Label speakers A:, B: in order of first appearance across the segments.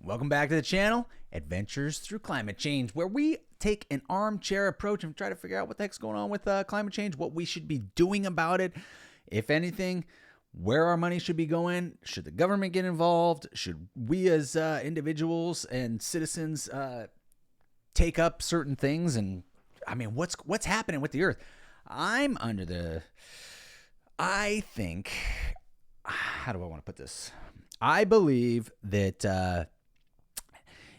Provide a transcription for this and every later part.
A: Welcome back to the channel, Adventures Through Climate Change, where we take an armchair approach and try to figure out what the heck's going on with climate change, what we should be doing about it, if anything, where our money should be going. Should the government get involved? Should we as individuals and citizens take up certain things? And I mean, what's happening with the Earth? I think, how do I want to put this? I believe that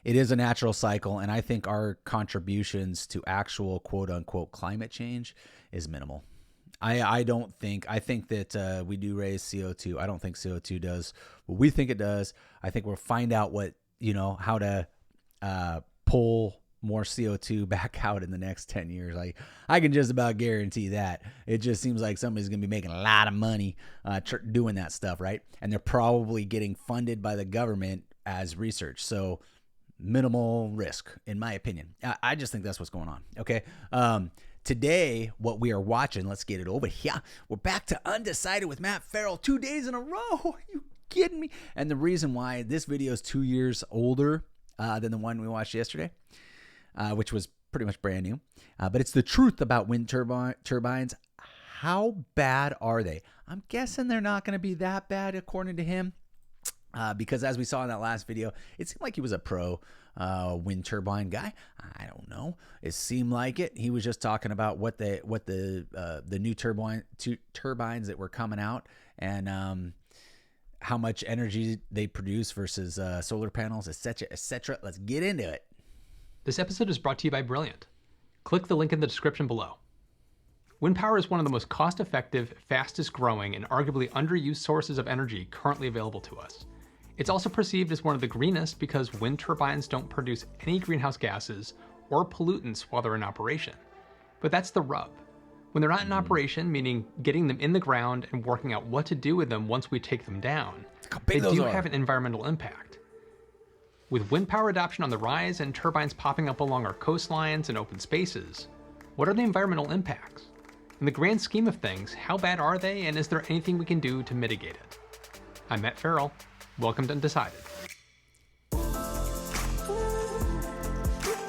A: it is a natural cycle, and I think our contributions to actual quote-unquote climate change is minimal. I think that we do raise CO2. I don't think CO2 does what we think it does. I think we'll find out how to pull more CO2 back out in the next 10 years. Like, I can just about guarantee that. It just seems like somebody's going to be making a lot of money doing that stuff, right? And they're probably getting funded by the government as research. So minimal risk, in my opinion. I just think that's what's going on. Okay. Today, what we are watching, let's get it over here. We're back to Undecided with Matt Ferrell 2 days in a row. Are you kidding me? And the reason why this video is 2 years older than the one we watched yesterday, which was pretty much brand new. But it's the truth about wind turbines. How bad are they? I'm guessing they're not going to be that bad, according to him. Because as we saw in that last video, it seemed like he was a pro wind turbine guy. I don't know. It seemed like it. He was just talking about what the new turbines that were coming out and how much energy they produce versus solar panels, etc., etc. Let's get into it.
B: This episode is brought to you by Brilliant. Click the link in the description below. Wind power is one of the most cost-effective, fastest-growing, and arguably underused sources of energy currently available to us. It's also perceived as one of the greenest because wind turbines don't produce any greenhouse gases or pollutants while they're in operation. But that's the rub. When they're not in operation, meaning getting them in the ground and working out what to do with them once we take them down, they do have an environmental impact. With wind power adoption on the rise and turbines popping up along our coastlines and open spaces, what are the environmental impacts? In the grand scheme of things, how bad are they, and is there anything we can do to mitigate it? I'm Matt Ferrell. Welcome to Undecided.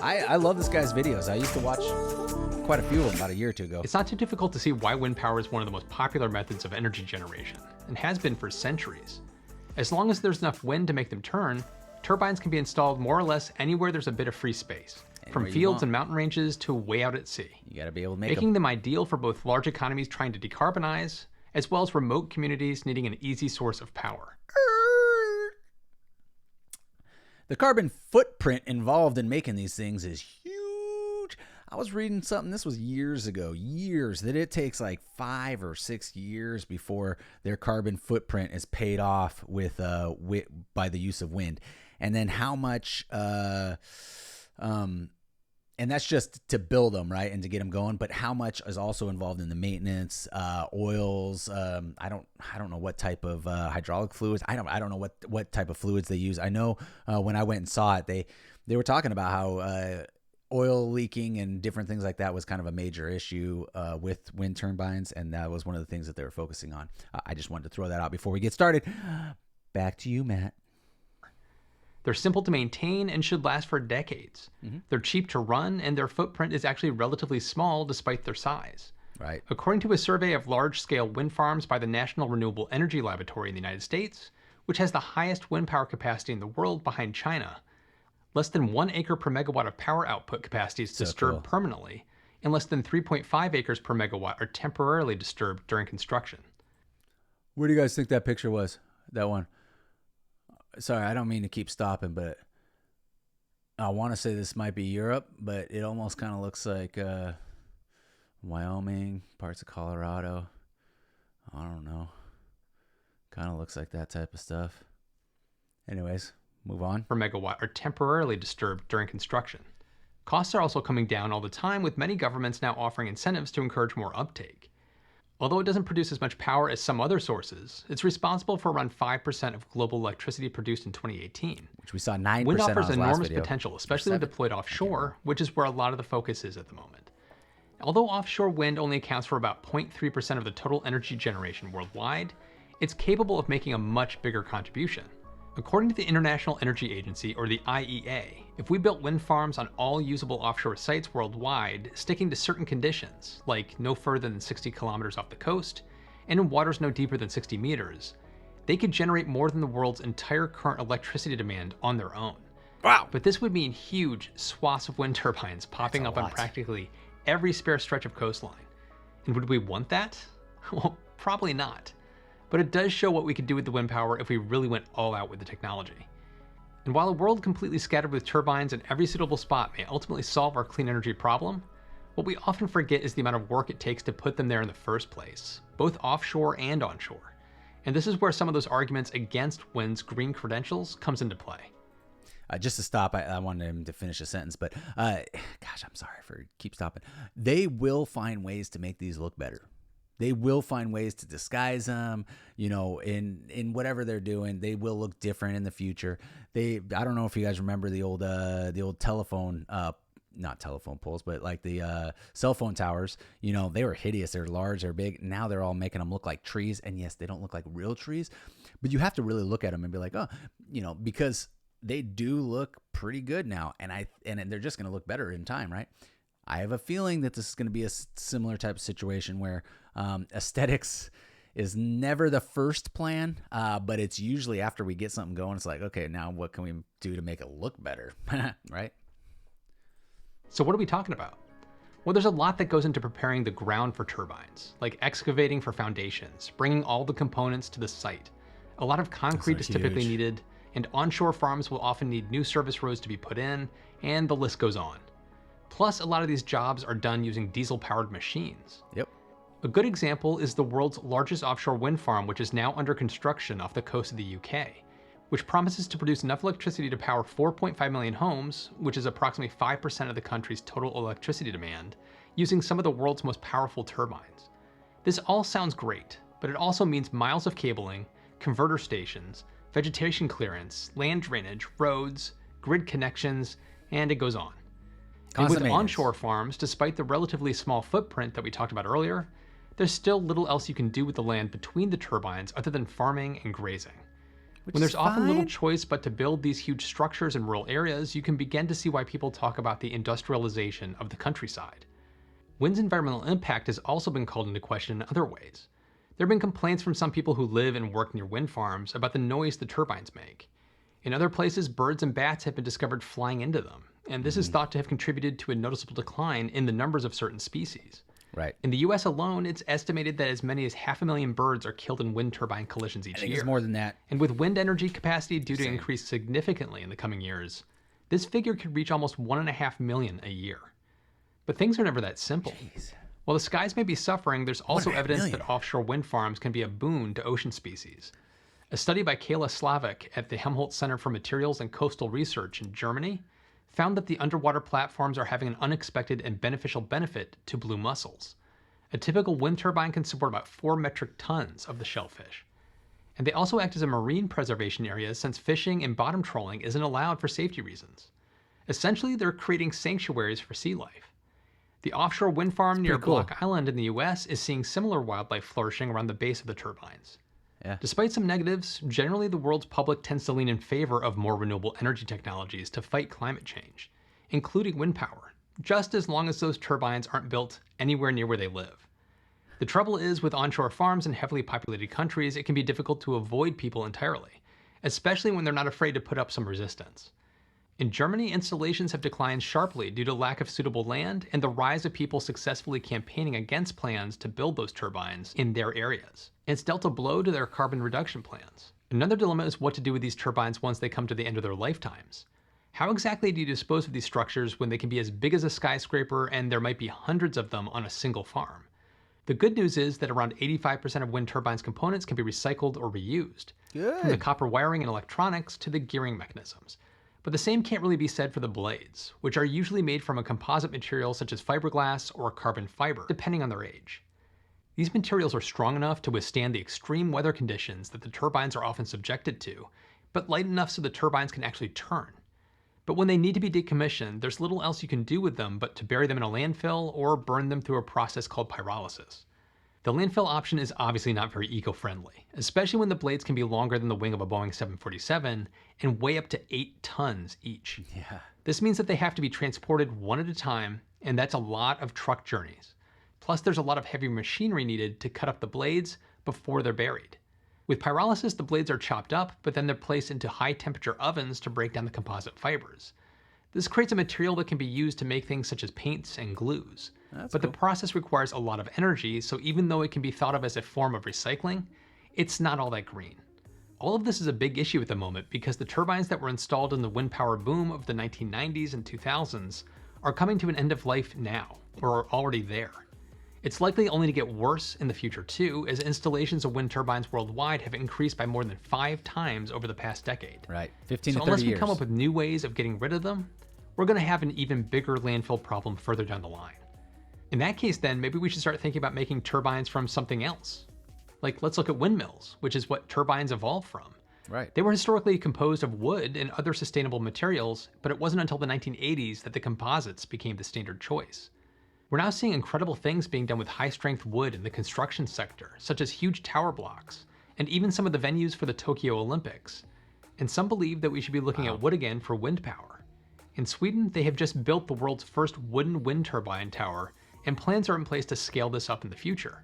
A: I love this guy's videos. I used to watch quite a few of them about a year or two ago.
B: It's not too difficult to see why wind power is one of the most popular methods of energy generation, and has been for centuries. As long as there's enough wind to make them turn, turbines can be installed more or less anywhere there's a bit of free space, from fields and mountain ranges to way out at sea.
A: You gotta be able to
B: making them ideal for both large economies trying to decarbonize, as well as remote communities needing an easy source of power.
A: The carbon footprint involved in making these things is huge. I was reading something, this was years ago, that it takes like 5 or 6 years before their carbon footprint is paid off with by the use of wind. And then how much, and that's just to build them, right, and to get them going. But how much is also involved in the maintenance, oils? I don't know what type of hydraulic fluids. I don't know what type of fluids they use. I know when I went and saw it, they were talking about how oil leaking and different things like that was kind of a major issue with wind turbines, and that was one of the things that they were focusing on. I just wanted to throw that out before we get started. Back to you, Matt.
B: They're simple to maintain and should last for decades. They're cheap to run, and their footprint is actually relatively small despite their size.
A: Right.
B: According to a survey of large-scale wind farms by the National Renewable Energy Laboratory in the United States, which has the highest wind power capacity in the world behind China, less than 1 acre per megawatt of power output capacity is disturbed permanently, and less than 3.5 acres per megawatt are temporarily disturbed during construction.
A: Where do you guys think that picture was, that one? Sorry, I don't mean to keep stopping, but I want to say this might be Europe, but it almost kind of looks like Wyoming, parts of Colorado. I don't know. Kind of looks like that type of stuff. Anyways, move on.
B: Per megawatt are temporarily disturbed during construction. Costs are also coming down all the time, with many governments now offering incentives to encourage more uptake. Although it doesn't produce as much power as some other sources, it's responsible for around 5% of global electricity produced in 2018.
A: Which we saw 9%
B: Wind offers
A: on his last
B: enormous
A: video.
B: potential, especially when deployed offshore, which is where a lot of the focus is at the moment. Although offshore wind only accounts for about 0.3% of the total energy generation worldwide, it's capable of making a much bigger contribution. According to the International Energy Agency, or the IEA, if we built wind farms on all usable offshore sites worldwide, sticking to certain conditions, like no further than 60 kilometers off the coast, and in waters no deeper than 60 meters, they could generate more than the world's entire current electricity demand on their own.
A: Wow.
B: But this would mean huge swaths of wind turbines popping up on practically every spare stretch of coastline. And would we want that? Well, probably not. But it does show what we could do with the wind power if we really went all out with the technology. And while a world completely scattered with turbines in every suitable spot may ultimately solve our clean energy problem, what we often forget is the amount of work it takes to put them there in the first place, both offshore and onshore. And this is where some of those arguments against wind's green credentials comes into play.
A: Just to stop, I wanted him to finish a sentence, but gosh, I'm sorry for keep stopping. They will find ways to make these look better. They will find ways to disguise them, in whatever they're doing. They will look different in the future. I don't know if you guys remember the old telephone, not telephone poles, but like the cell phone towers. They were hideous. They're large. They're big. Now they're all making them look like trees. And yes, they don't look like real trees, but you have to really look at them and be like, because they do look pretty good now, and they're just going to look better in time, right? I have a feeling that this is going to be a similar type of situation where aesthetics is never the first plan, but it's usually after we get something going, it's like, okay, now what can we do to make it look better, right?
B: So what are we talking about? Well, there's a lot that goes into preparing the ground for turbines, like excavating for foundations, bringing all the components to the site. A lot of concrete is typically needed, and onshore farms will often need new service roads to be put in, and the list goes on. Plus, a lot of these jobs are done using diesel-powered machines.
A: Yep.
B: A good example is the world's largest offshore wind farm, which is now under construction off the coast of the UK, which promises to produce enough electricity to power 4.5 million homes, which is approximately 5% of the country's total electricity demand, using some of the world's most powerful turbines. This all sounds great, but it also means miles of cabling, converter stations, vegetation clearance, land drainage, roads, grid connections, and it goes on. And with onshore farms, despite the relatively small footprint that we talked about earlier, there's still little else you can do with the land between the turbines other than farming and grazing. When there's often little choice but to build these huge structures in rural areas, you can begin to see why people talk about the industrialization of the countryside. Wind's environmental impact has also been called into question in other ways. There have been complaints from some people who live and work near wind farms about the noise the turbines make. In other places, birds and bats have been discovered flying into them, and this is thought to have contributed to a noticeable decline in the numbers of certain species.
A: Right.
B: In the US alone, it's estimated that as many as 500,000 birds are killed in wind turbine collisions each year.
A: It's more than that.
B: And with wind energy capacity due to increase significantly in the coming years, this figure could reach almost 1.5 million a year. But things are never that simple.
A: Jeez.
B: While the skies may be suffering, there's also evidence that offshore wind farms can be a boon to ocean species. A study by Kayla Slavik at the Helmholtz Center for Materials and Coastal Research in Germany found that the underwater platforms are having an unexpected and beneficial benefit to blue mussels. A typical wind turbine can support about 4 metric tons of the shellfish. And they also act as a marine preservation area since fishing and bottom trawling isn't allowed for safety reasons. Essentially, they're creating sanctuaries for sea life. The offshore wind farm near Block Island in the US is seeing similar wildlife flourishing around the base of the turbines.
A: Yeah.
B: Despite some negatives, generally the world's public tends to lean in favor of more renewable energy technologies to fight climate change, including wind power, just as long as those turbines aren't built anywhere near where they live. The trouble is, with onshore farms in heavily populated countries, it can be difficult to avoid people entirely, especially when they're not afraid to put up some resistance. In Germany, installations have declined sharply due to lack of suitable land and the rise of people successfully campaigning against plans to build those turbines in their areas. It's dealt a blow to their carbon reduction plans. Another dilemma is what to do with these turbines once they come to the end of their lifetimes. How exactly do you dispose of these structures when they can be as big as a skyscraper and there might be hundreds of them on a single farm? The good news is that around 85% of wind turbines components can be recycled or reused, from the copper wiring and electronics to the gearing mechanisms. But the same can't really be said for the blades, which are usually made from a composite material such as fiberglass or carbon fiber, depending on their age. These materials are strong enough to withstand the extreme weather conditions that the turbines are often subjected to, but light enough so the turbines can actually turn. But when they need to be decommissioned, there's little else you can do with them but to bury them in a landfill or burn them through a process called pyrolysis. The landfill option is obviously not very eco-friendly, especially when the blades can be longer than the wing of a Boeing 747 and weigh up to 8 tons each.
A: Yeah.
B: This means that they have to be transported one at a time, and that's a lot of truck journeys. Plus, there's a lot of heavy machinery needed to cut up the blades before they're buried. With pyrolysis, the blades are chopped up, but then they're placed into high-temperature ovens to break down the composite fibers. This creates a material that can be used to make things such as paints and glues. But the process requires a lot of energy, so even though it can be thought of as a form of recycling, it's not all that green. All of this is a big issue at the moment because the turbines that were installed in the wind power boom of the 1990s and 2000s are coming to an end of life now, or are already there. It's likely only to get worse in the future too, as installations of wind turbines worldwide have increased by more than 5 times over the past decade.
A: Right, 15 to 30 years.
B: So unless we come up with new ways of getting rid of them, we're going to have an even bigger landfill problem further down the line. In that case then, maybe we should start thinking about making turbines from something else. Like, let's look at windmills, which is what turbines evolved from.
A: Right.
B: They were historically composed of wood and other sustainable materials, but it wasn't until the 1980s that the composites became the standard choice. We're now seeing incredible things being done with high-strength wood in the construction sector, such as huge tower blocks, and even some of the venues for the Tokyo Olympics. And some believe that we should be looking at wood again for wind power. In Sweden, they have just built the world's first wooden wind turbine tower, and plans are in place to scale this up in the future.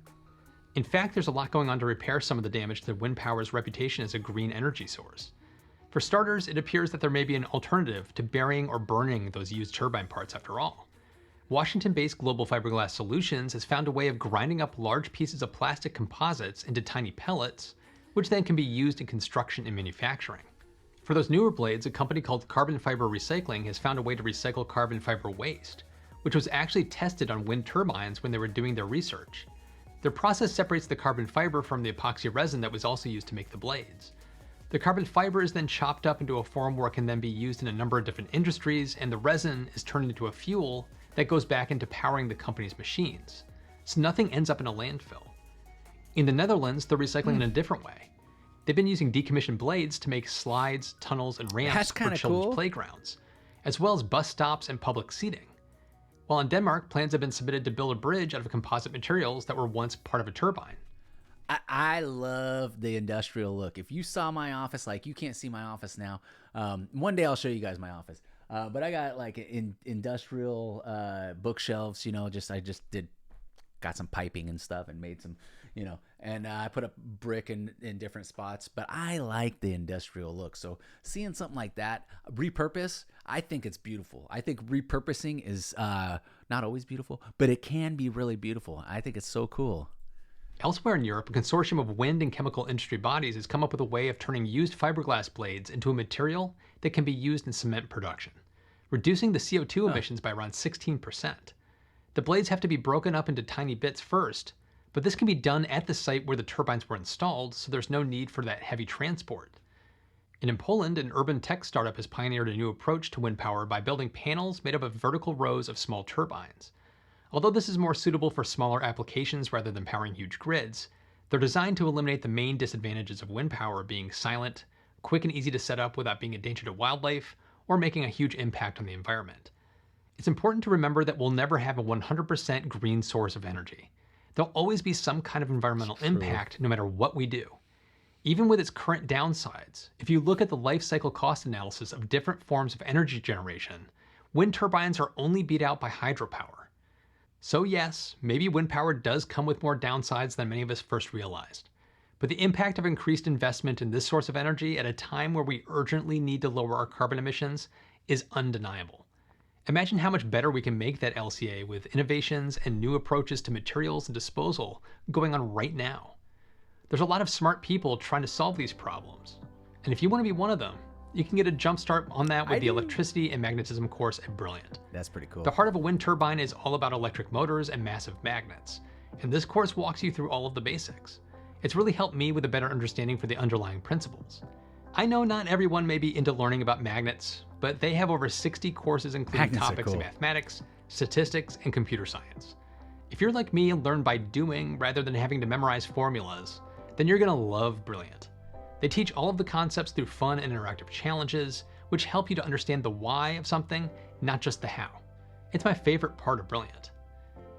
B: In fact, there's a lot going on to repair some of the damage to wind power's reputation as a green energy source. For starters, it appears that there may be an alternative to burying or burning those used turbine parts after all. Washington-based Global Fiberglass Solutions has found a way of grinding up large pieces of plastic composites into tiny pellets, which then can be used in construction and manufacturing. For those newer blades, a company called Carbon Fiber Recycling has found a way to recycle carbon fiber waste, which was actually tested on wind turbines when they were doing their research. Their process separates the carbon fiber from the epoxy resin that was also used to make the blades. The carbon fiber is then chopped up into a form where it can then be used in a number of different industries, and the resin is turned into a fuel that goes back into powering the company's machines. So nothing ends up in a landfill. In the Netherlands, they're recycling in a different way. They've been using decommissioned blades to make slides, tunnels, and ramps for children's playgrounds, as well as bus stops and public seating. While in Denmark, plans have been submitted to build a bridge out of composite materials that were once part of a turbine.
A: I love the industrial look. If you saw my office, like, you can't see my office now. One day I'll show you guys my office. But I got like industrial bookshelves, you know, got some piping and stuff and made some, you know, and I put up brick in different spots, but I like the industrial look. So seeing something like that, repurpose, I think it's beautiful. I think repurposing is not always beautiful, but it can be really beautiful. I think it's so cool.
B: Elsewhere in Europe, a consortium of wind and chemical industry bodies has come up with a way of turning used fiberglass blades into a material that can be used in cement production, reducing the CO2 emissions by around 16%. The blades have to be broken up into tiny bits first, but this can be done at the site where the turbines were installed, so there's no need for that heavy transport. And in Poland, an urban tech startup has pioneered a new approach to wind power by building panels made up of vertical rows of small turbines. Although this is more suitable for smaller applications rather than powering huge grids, they're designed to eliminate the main disadvantages of wind power being silent, quick and easy to set up without being a danger to wildlife, or making a huge impact on the environment. It's important to remember that we'll never have a 100% green source of energy. There'll always be some kind of environmental impact no matter what we do. Even with its current downsides, if you look at the life cycle cost analysis of different forms of energy generation, wind turbines are only beat out by hydropower. So yes, maybe wind power does come with more downsides than many of us first realized. But the impact of increased investment in this source of energy at a time where we urgently need to lower our carbon emissions is undeniable. Imagine how much better we can make that LCA with innovations and new approaches to materials and disposal going on right now. There's a lot of smart people trying to solve these problems. And if you want to be one of them, you can get a jump start on that with the electricity and magnetism course at Brilliant.
A: That's pretty cool.
B: The heart of a wind turbine is all about electric motors and massive magnets, and this course walks you through all of the basics. It's really helped me with a better understanding for the underlying principles. I know not everyone may be into learning about magnets, but they have over 60 courses including topics in mathematics, statistics, and computer science. If you're like me and learn by doing rather than having to memorize formulas, then you're gonna love Brilliant. They teach all of the concepts through fun and interactive challenges, which help you to understand the why of something, not just the how. It's my favorite part of Brilliant.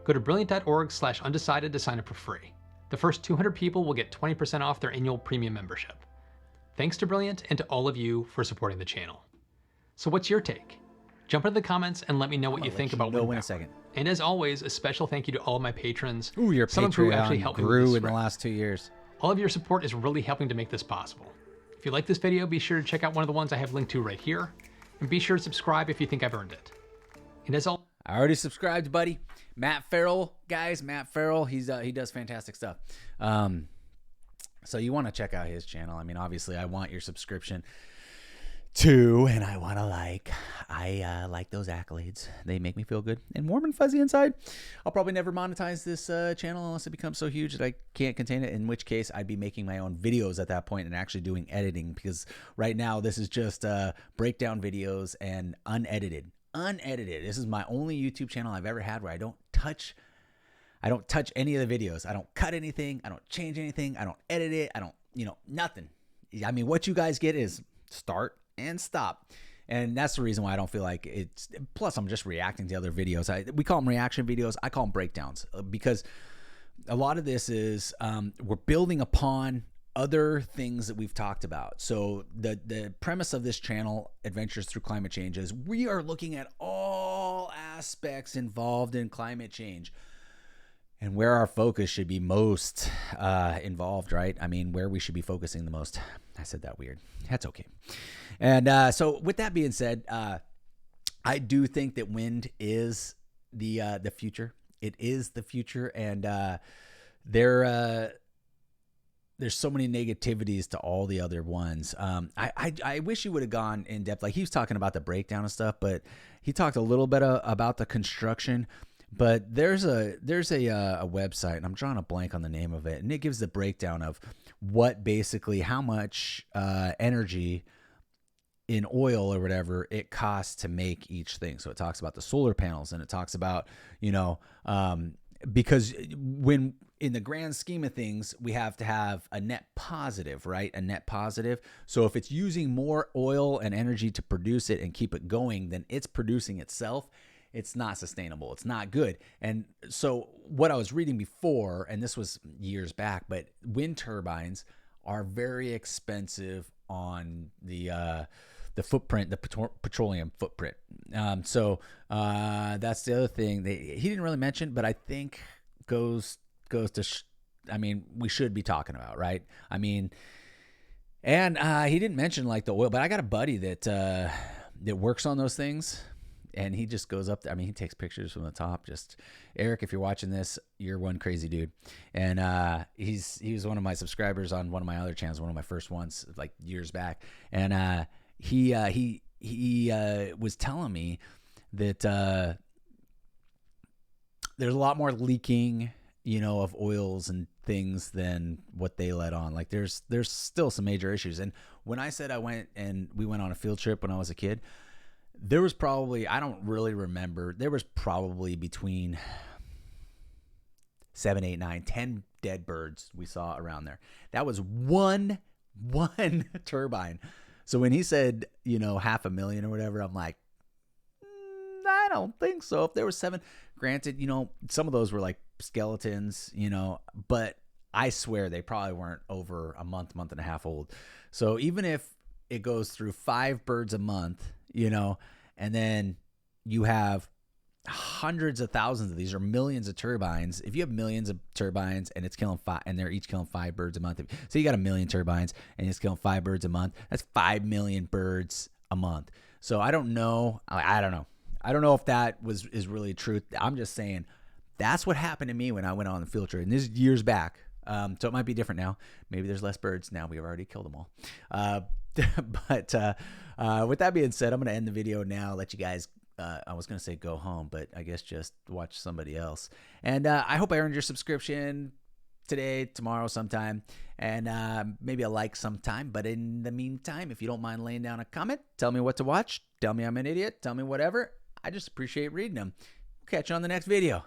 B: Go to brilliant.org/undecided to sign up for free. The first 200 people will get 20% off their annual premium membership. Thanks to Brilliant and to all of you for supporting the channel. So what's your take? Jump into the comments and let me know what you think about wind power.
A: In a second.
B: And as always, a special thank you to all of my patrons.
A: Ooh, your
B: some of who actually
A: Patreon
B: helped me with
A: grew
B: this
A: in the
B: script.
A: last 2 years.
B: All of your support is really helping to make this possible. If you like this video, be sure to check out one of the ones I have linked to right here. And be sure to subscribe if you think I've earned it. And as always,
A: I already subscribed, buddy. Matt Ferrell, guys. Matt Ferrell, he does fantastic stuff. So you want to check out his channel. I mean, obviously, I want your subscription too, and I want to I like those accolades. They make me feel good and warm and fuzzy inside. I'll probably never monetize this channel unless it becomes so huge that I can't contain it, in which case I'd be making my own videos at that point and actually doing editing, because right now this is just breakdown videos and unedited. This is my only YouTube channel I've ever had where I don't touch any of the videos. I don't cut anything. I don't change anything. I don't edit it. I don't, nothing. I mean, what you guys get is start and stop. And that's the reason why I don't feel like it's, plus I'm just reacting to other videos. We call them reaction videos. I call them breakdowns, because a lot of this is, we're building upon other things that we've talked about. So the premise of this channel, Adventures Through Climate Change, is we are looking at all aspects involved in climate change and where our focus should be most involved, right? I mean, where we should be focusing the most. I said that weird. That's okay. And so with that being said, I do think that wind is the future. It is the future. And there's so many negativities to all the other ones. I wish he would have gone in depth. Like, he was talking about the breakdown and stuff, but he talked a little bit about the construction. But there's a website, and I'm drawing a blank on the name of it, and it gives the breakdown of what basically how much energy in oil or whatever it costs to make each thing. So it talks about the solar panels, and it talks about, because when in the grand scheme of things, we have to have a net positive, right? A net positive. So if it's using more oil and energy to produce it and keep it going than it's producing itself, it's not sustainable. It's not good. And so what I was reading before, and this was years back, but wind turbines are very expensive on the footprint, the petroleum footprint. So that's the other thing he didn't really mention, but I think goes to, I mean, we should be talking about, right? I mean, and he didn't mention like the oil, but I got a buddy that works on those things. And he just goes up there. I mean, he takes pictures from the top. Just, Eric, if you're watching this, you're one crazy dude. And he was one of my subscribers on one of my other channels, one of my first ones, like years back. And he was telling me that there's a lot more leaking, of oils and things than what they let on. Like, there's still some major issues. And when I said we went on a field trip when I was a kid, there was probably, I don't really remember, there was probably between 7, 8, 9, 10 dead birds we saw around there. That was one turbine. So when he said, 500,000 or whatever, I'm like, I don't think so. If there was 7, granted, some of those were like skeletons, but I swear they probably weren't over a month and a half old. So even if it goes through 5 birds a month, and then you have hundreds of thousands of these, or millions of turbines. If you have millions of turbines and it's killing 5, and they're each killing 5 birds a month, so you got 1 million turbines and it's killing 5 birds a month, that's 5 million birds a month. So I don't know. I don't know. I don't know if that is really true. I'm just saying that's what happened to me when I went on the field trip, and this is years back. So it might be different now. Maybe there's less birds now. We've already killed them all. But with that being said, I'm going to end the video now. Let you guys, I was going to say go home, but I guess just watch somebody else. And I hope I earned your subscription today, tomorrow, sometime, and maybe a like sometime. But in the meantime, if you don't mind laying down a comment, tell me what to watch, tell me I'm an idiot, tell me whatever. I just appreciate reading them. Catch you on the next video.